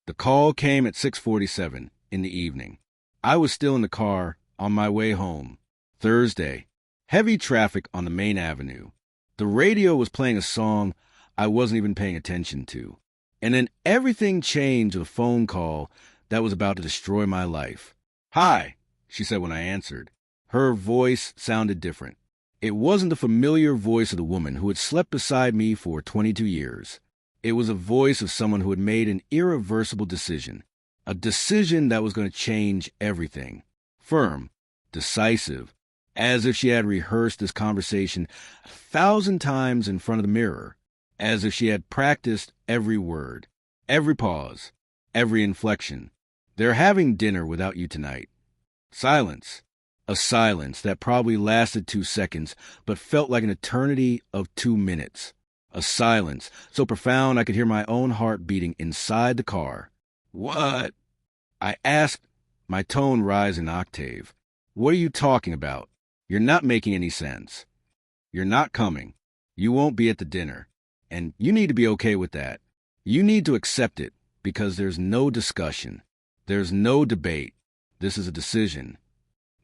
The call came at 6:47 in the evening. I was still in the car on my way home. Thursday. Heavy traffic on the main avenue. The radio was playing a song I wasn't even paying attention to. And then everything changed with a phone call that was about to destroy my life. "Hi," she said when I answered. Her voice sounded different. It wasn't the familiar voice of the woman who had slept beside me for 22 years. It was a voice of someone who had made an irreversible decision, a decision that was going to change everything. Firm, decisive, as if she had rehearsed this conversation 1,000 times in front of the mirror, as if she had practiced every word, every pause, every inflection. "They're having dinner without you tonight." Silence. A silence that probably lasted 2 seconds, but felt like an eternity of 2 minutes. A silence so profound I could hear my own heart beating inside the car. "What?" I asked, my tone rise an octave. "What are you talking about? You're not making any sense. You're not coming. You won't be at the dinner. And you need to be okay with that. You need to accept it, because there's no discussion. There's no debate. This is a decision."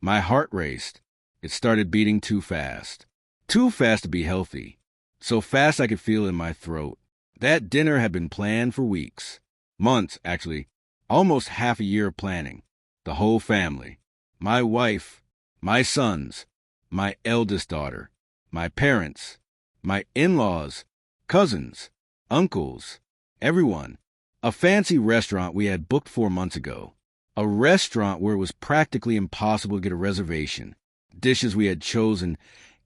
My heart raced. It started beating too fast. Too fast to be healthy. So fast I could feel it in my throat. That dinner had been planned for weeks. Months, actually. Almost half a year of planning. The whole family. My wife. My sons. My eldest daughter. My parents. My in-laws. Cousins. Uncles. Everyone. A fancy restaurant we had booked 4 months ago. A restaurant where it was practically impossible to get a reservation. Dishes we had chosen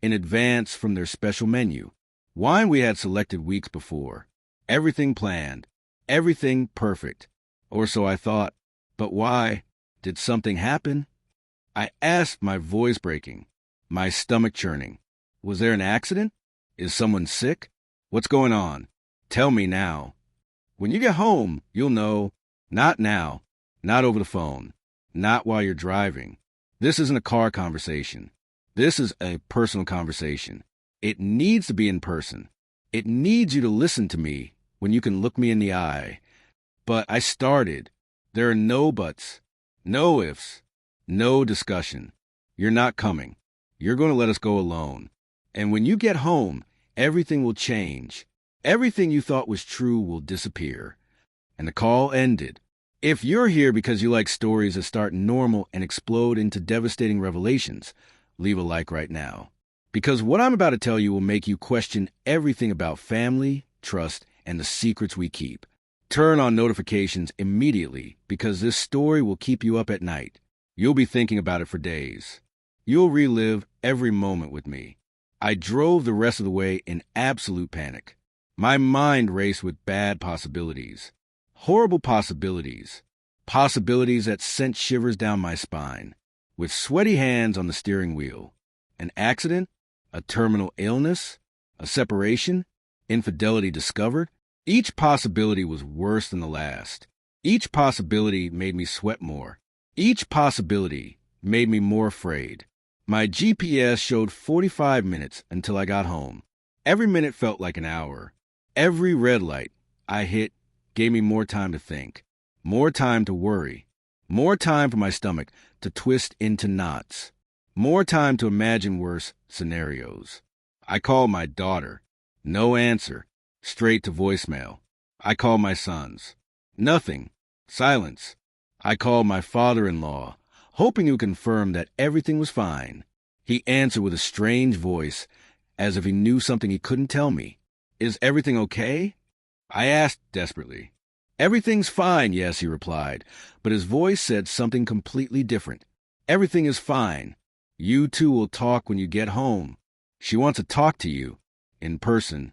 in advance from their special menu. Wine we had selected weeks before. Everything planned. Everything perfect. Or so I thought. But why? Did something happen? I asked, my voice breaking, my stomach churning. Was there an accident? Is someone sick? What's going on? Tell me now. When you get home, you'll know. Not now. Not over the phone. Not while you're driving. This isn't a car conversation. This is a personal conversation. It needs to be in person. It needs you to listen to me when you can look me in the eye. But I started. There are no buts, no ifs, no discussion. You're not coming. You're going to let us go alone. And when you get home, everything will change. Everything you thought was true will disappear. And the call ended. If you're here because you like stories that start normal and explode into devastating revelations, leave a like right now. Because what I'm about to tell you will make you question everything about family, trust, and the secrets we keep. Turn on notifications immediately, because this story will keep you up at night. You'll be thinking about it for days. You'll relive every moment with me. I drove the rest of the way in absolute panic. My mind raced with bad possibilities. Horrible possibilities. Possibilities that sent shivers down my spine. With sweaty hands on the steering wheel. An accident? A terminal illness? A separation? Infidelity discovered? Each possibility was worse than the last. Each possibility made me sweat more. Each possibility made me more afraid. My GPS showed 45 minutes until I got home. Every minute felt like an hour. Every red light I hit gave me more time to think, more time to worry, more time for my stomach to twist into knots, more time to imagine worse scenarios. I called my daughter. No answer. Straight to voicemail. I called my sons. Nothing. Silence. I called my father-in-law, hoping to confirm that everything was fine. He answered with a strange voice, as if he knew something he couldn't tell me. "Is everything okay?" I asked desperately. "Everything's fine, yes," he replied, but his voice said something completely different. "Everything is fine. You two will talk when you get home. She wants to talk to you. In person."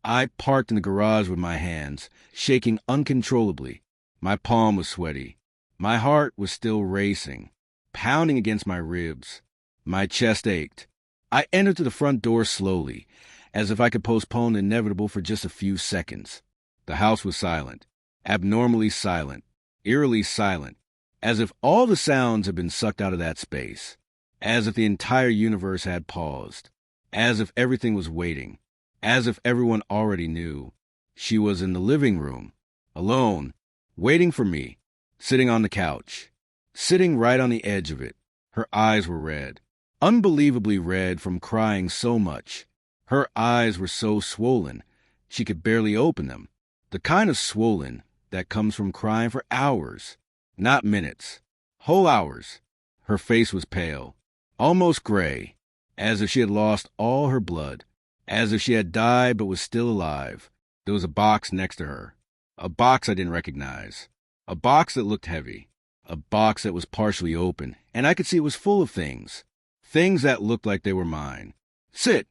I parked in the garage with my hands, shaking uncontrollably. My palm was sweaty. My heart was still racing, pounding against my ribs. My chest ached. I entered to the front door slowly, as if I could postpone the inevitable for just a few seconds. The house was silent, abnormally silent, eerily silent, as if all the sounds had been sucked out of that space, as if the entire universe had paused, as if everything was waiting, as if everyone already knew. She was in the living room, alone, waiting for me, sitting on the couch, sitting right on the edge of it. Her eyes were red, unbelievably red from crying so much. Her eyes were so swollen, she could barely open them. The kind of swollen that comes from crying for hours, not minutes, whole hours. Her face was pale, almost gray, as if she had lost all her blood, as if she had died but was still alive. There was a box next to her, a box I didn't recognize, a box that looked heavy, a box that was partially open, and I could see it was full of things that looked like they were mine. "Sit,"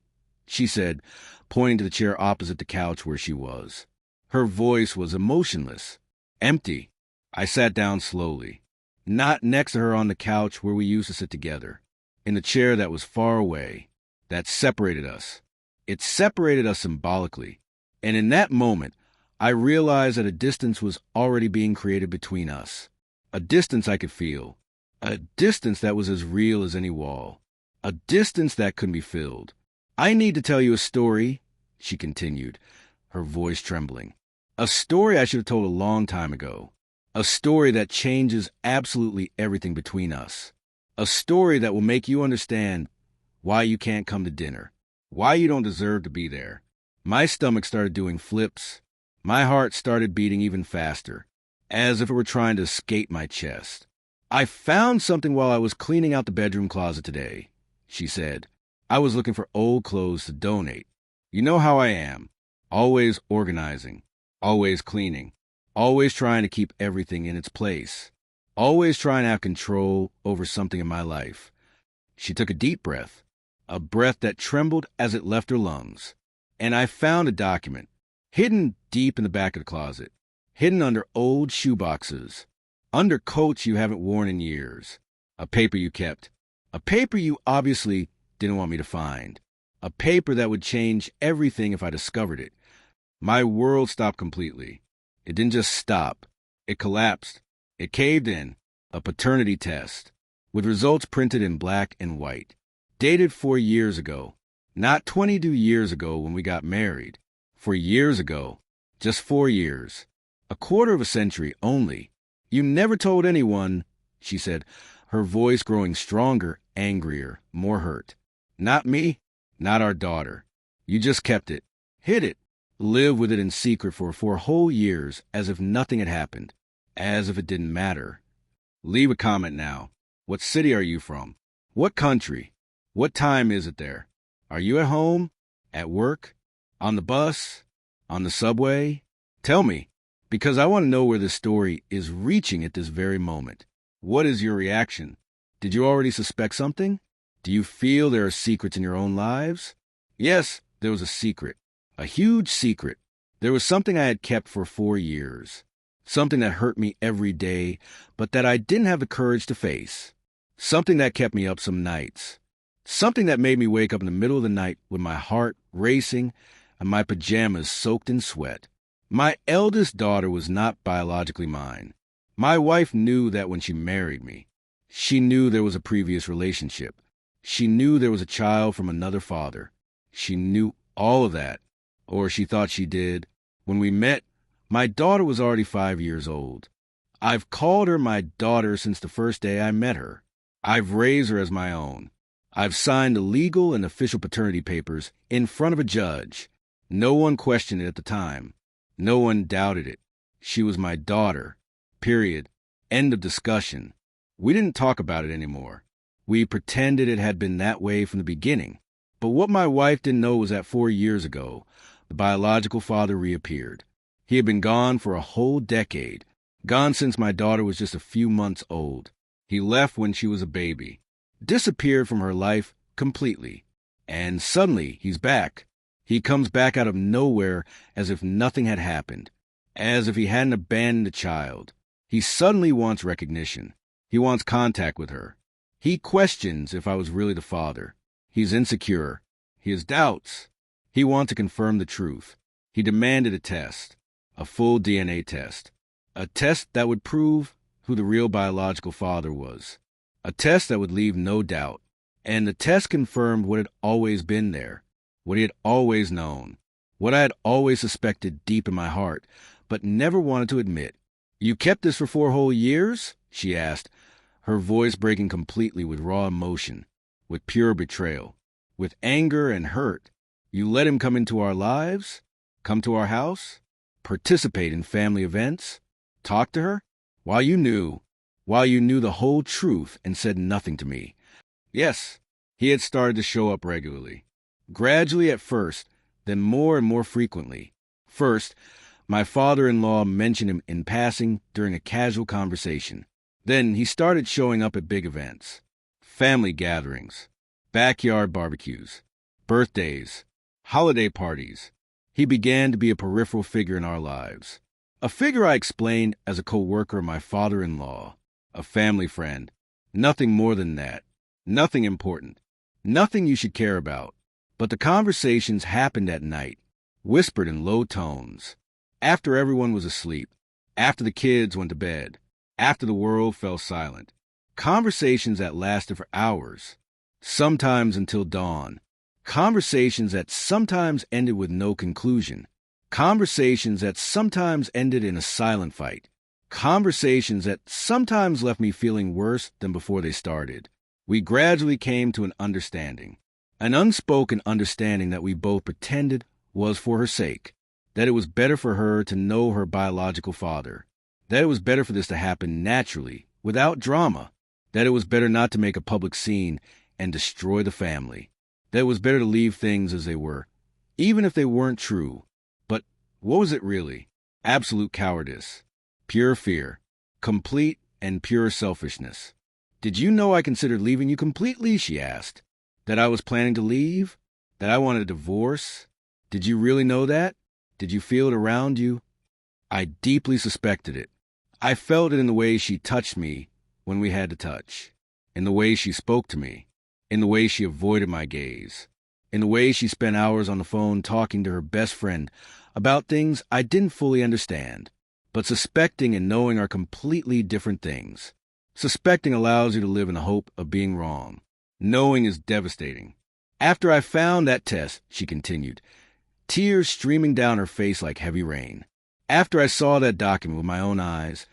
she said, pointing to the chair opposite the couch where she was. Her voice was emotionless, empty. I sat down slowly, not next to her on the couch where we used to sit together, in the chair that was far away, that separated us. It separated us symbolically, and in that moment, I realized that a distance was already being created between us. A distance I could feel, a distance that was as real as any wall, a distance that couldn't be filled. "I need to tell you a story," she continued, her voice trembling. "A story I should have told a long time ago. A story that changes absolutely everything between us. A story that will make you understand why you can't come to dinner, why you don't deserve to be there." My stomach started doing flips. My heart started beating even faster, as if it were trying to escape my chest. "I found something while I was cleaning out the bedroom closet today," she said. "I was looking for old clothes to donate. You know how I am, always organizing, always cleaning, always trying to keep everything in its place, always trying to have control over something in my life." She took a deep breath, a breath that trembled as it left her lungs. "And I found a document, hidden deep in the back of the closet, hidden under old shoeboxes, under coats you haven't worn in years. A paper you kept, a paper you obviously didn't want me to find, a paper that would change everything if I discovered it." My world stopped completely. It didn't just stop. It collapsed. It caved in. A paternity test, with results printed in black and white, dated 4 years ago. Not 22 years ago when we got married. 4 years ago. Just 4 years. A quarter of a century only. "You never told anyone," she said, her voice growing stronger, angrier, more hurt. "Not me, not our daughter. You just kept it, hid it, lived with it in secret for 4 whole years as if nothing had happened, as if it didn't matter. Leave a comment now. What city are you from? What country? What time is it there? Are you at home? At work? On the bus? On the subway? Tell me, because I want to know where this story is reaching at this very moment. What is your reaction? Did you already suspect something? Do you feel there are secrets in your own lives?" Yes, there was a secret, a huge secret. There was something I had kept for 4 years, something that hurt me every day, but that I didn't have the courage to face, something that kept me up some nights, something that made me wake up in the middle of the night with my heart racing and my pajamas soaked in sweat. My eldest daughter was not biologically mine. My wife knew that when she married me. She knew there was a previous relationship. She knew there was a child from another father. She knew all of that, or she thought she did. When we met, my daughter was already 5 years old. I've called her my daughter since the first day I met her. I've raised her as my own. I've signed the legal and official paternity papers in front of a judge. No one questioned it at the time. No one doubted it. She was my daughter. Period. End of discussion. We didn't talk about it anymore. We pretended it had been that way from the beginning. But what my wife didn't know was that 4 years ago, the biological father reappeared. He had been gone for a whole decade, gone since my daughter was just a few months old. He left when she was a baby, disappeared from her life completely. And suddenly, he's back. He comes back out of nowhere as if nothing had happened, as if he hadn't abandoned the child. He suddenly wants recognition. He wants contact with her. He questions if I was really the father. He's insecure. He has doubts. He wants to confirm the truth. He demanded a test, a full DNA test, a test that would prove who the real biological father was, a test that would leave no doubt. And the test confirmed what had always been there, what he had always known, what I had always suspected deep in my heart, but never wanted to admit. You kept this for 4 whole years? She asked, her voice breaking completely with raw emotion, with pure betrayal, with anger and hurt. You let him come into our lives? Come to our house? Participate in family events? Talk to her? While you knew the whole truth and said nothing to me. Yes, he had started to show up regularly. Gradually at first, then more and more frequently. First, my father-in-law mentioned him in passing during a casual conversation. Then he started showing up at big events, family gatherings, backyard barbecues, birthdays, holiday parties. He began to be a peripheral figure in our lives. A figure I explained as a co-worker of my father-in-law, a family friend. Nothing more than that. Nothing important. Nothing you should care about. But the conversations happened at night, whispered in low tones, after everyone was asleep, after the kids went to bed, after the world fell silent. Conversations that lasted for hours, sometimes until dawn. Conversations that sometimes ended with no conclusion. Conversations that sometimes ended in a silent fight. Conversations that sometimes left me feeling worse than before they started. We gradually came to an understanding. An unspoken understanding that we both pretended was for her sake. That it was better for her to know her biological father. That it was better for this to happen naturally, without drama. That it was better not to make a public scene and destroy the family. That it was better to leave things as they were, even if they weren't true. But what was it really? Absolute cowardice. Pure fear. Complete and pure selfishness. Did you know I considered leaving you completely? She asked. That I was planning to leave? That I wanted a divorce? Did you really know that? Did you feel it around you? I deeply suspected it. I felt it in the way she touched me when we had to touch, in the way she spoke to me, in the way she avoided my gaze, in the way she spent hours on the phone talking to her best friend about things I didn't fully understand, but suspecting and knowing are completely different things. Suspecting allows you to live in the hope of being wrong. Knowing is devastating. After I found that test, she continued, tears streaming down her face like heavy rain. After I saw that document with my own eyes,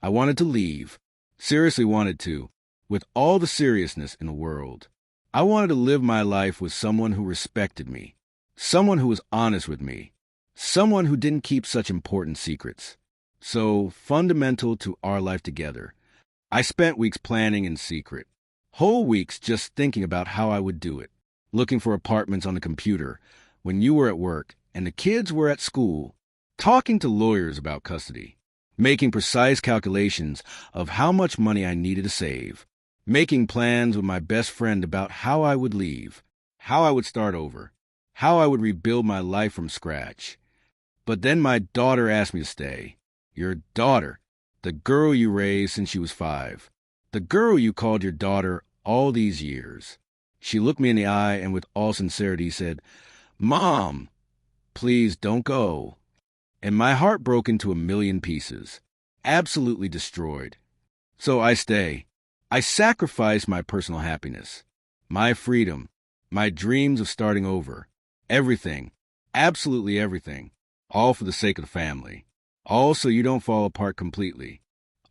I wanted to leave. Seriously wanted to, with all the seriousness in the world. I wanted to live my life with someone who respected me, someone who was honest with me, someone who didn't keep such important secrets. So fundamental to our life together. I spent weeks planning in secret, whole weeks just thinking about how I would do it, looking for apartments on the computer when you were at work and the kids were at school, talking to lawyers about custody, making precise calculations of how much money I needed to save, making plans with my best friend about how I would leave, how I would start over, how I would rebuild my life from scratch. But then my daughter asked me to stay. Your daughter, the girl you raised since she was 5, the girl you called your daughter all these years. She looked me in the eye and with all sincerity said, Mom, please don't go. And my heart broke into a million pieces, absolutely destroyed. So I stay. I sacrifice my personal happiness, my freedom, my dreams of starting over, everything, absolutely everything, all for the sake of the family, all so you don't fall apart completely,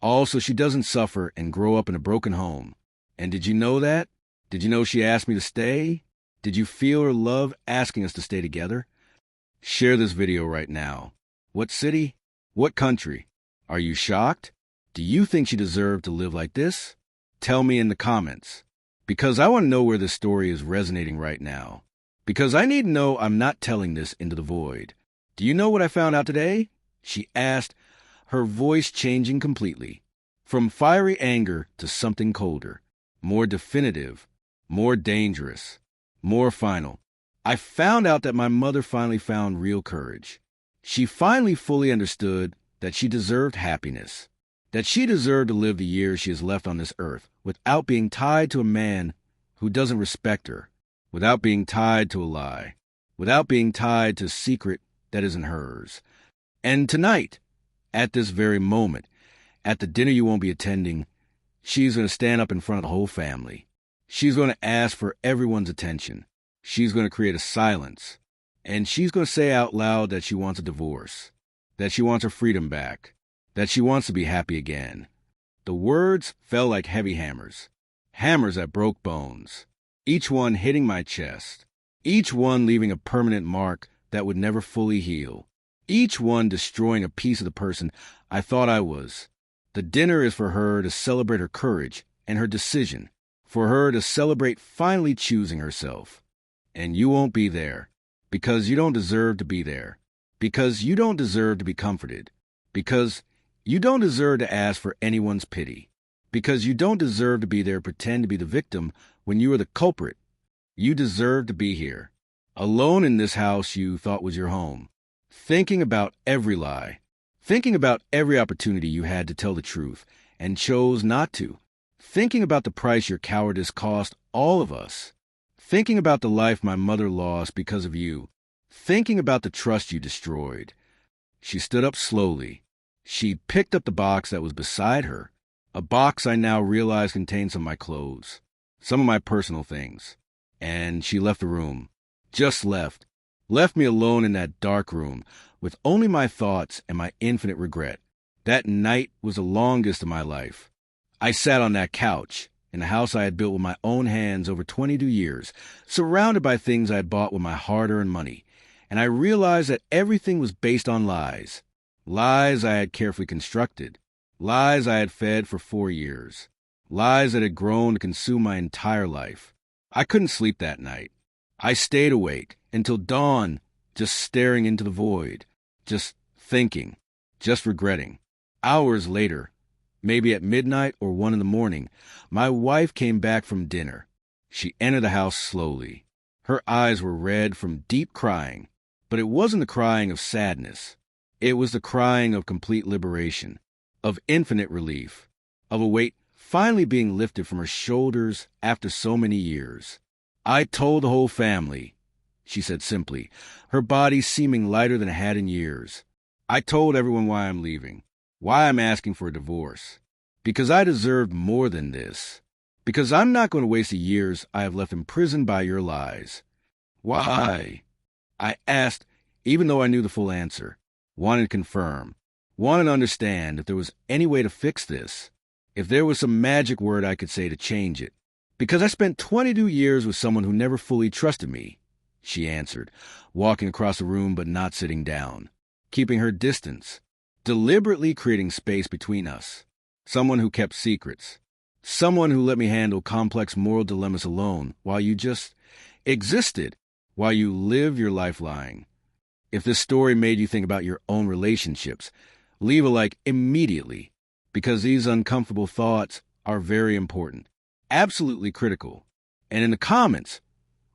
all so she doesn't suffer and grow up in a broken home. And did you know that? Did you know she asked me to stay? Did you feel her love asking us to stay together? Share this video right now. What city? What country? Are you shocked? Do you think she deserved to live like this? Tell me in the comments, because I want to know where this story is resonating right now. Because I need to know I'm not telling this into the void. Do you know what I found out today? She asked, her voice changing completely, from fiery anger to something colder, more definitive, more dangerous, more final. I found out that my mother finally found real courage. She finally fully understood that she deserved happiness, that she deserved to live the years she has left on this earth without being tied to a man who doesn't respect her, without being tied to a lie, without being tied to a secret that isn't hers. And tonight, at this very moment, at the dinner you won't be attending, she's going to stand up in front of the whole family. She's going to ask for everyone's attention. She's going to create a silence. And she's going to say out loud that she wants a divorce, that she wants her freedom back, that she wants to be happy again. The words fell like heavy hammers, hammers that broke bones, each one hitting my chest, each one leaving a permanent mark that would never fully heal, each one destroying a piece of the person I thought I was. The dinner is for her to celebrate her courage and her decision, for her to celebrate finally choosing herself. And you won't be there, because you don't deserve to be there, because you don't deserve to be comforted, because you don't deserve to ask for anyone's pity, because you don't deserve to be there pretend to be the victim when you are the culprit. You deserve to be here, alone in this house you thought was your home, thinking about every lie, thinking about every opportunity you had to tell the truth and chose not to, thinking about the price your cowardice cost all of us, thinking about the life my mother lost because of you, thinking about the trust you destroyed. She stood up slowly. She picked up the box that was beside her, a box I now realize contained some of my clothes, some of my personal things, and she left the room. Just left me alone in that dark room with only my thoughts and my infinite regret. That night was the longest of my life. I sat on that couch in the house I had built with my own hands over 22 years, surrounded by things I had bought with my hard-earned money, and I realized that everything was based on lies. Lies I had carefully constructed, lies I had fed for 4 years, lies that had grown to consume my entire life. I couldn't sleep that night. I stayed awake until dawn, just staring into the void, just thinking, just regretting. Hours later, maybe at midnight or 1 a.m, my wife came back from dinner. She entered the house slowly. Her eyes were red from deep crying, but it wasn't the crying of sadness. It was the crying of complete liberation, of infinite relief, of a weight finally being lifted from her shoulders after so many years. "I told the whole family," she said simply, her body seeming lighter than it had in years. "I told everyone why I'm leaving, why I'm asking for a divorce. Because I deserved more than this. Because I'm not going to waste the years I have left imprisoned by your lies." "Why?" I asked, even though I knew the full answer. Wanted to confirm, wanted to understand if there was any way to fix this, if there was some magic word I could say to change it. "Because I spent 22 years with someone who never fully trusted me," she answered, walking across the room but not sitting down, keeping her distance, deliberately creating space between us. Someone who kept secrets, someone who let me handle complex moral dilemmas alone while you just existed, while you lived your life lying. If this story made you think about your own relationships, leave a like immediately, because these uncomfortable thoughts are very important, absolutely critical. And in the comments,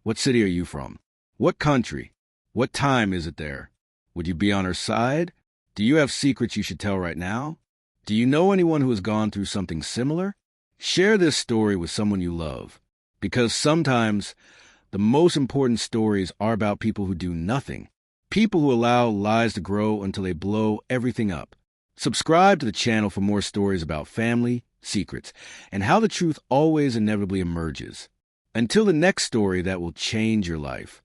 what city are you from? What country? What time is it there? Would you be on her side? Do you have secrets you should tell right now? Do you know anyone who has gone through something similar? Share this story with someone you love, because sometimes the most important stories are about people who do nothing. People who allow lies to grow until they blow everything up. Subscribe to the channel for more stories about family, secrets, and how the truth always inevitably emerges. Until the next story that will change your life.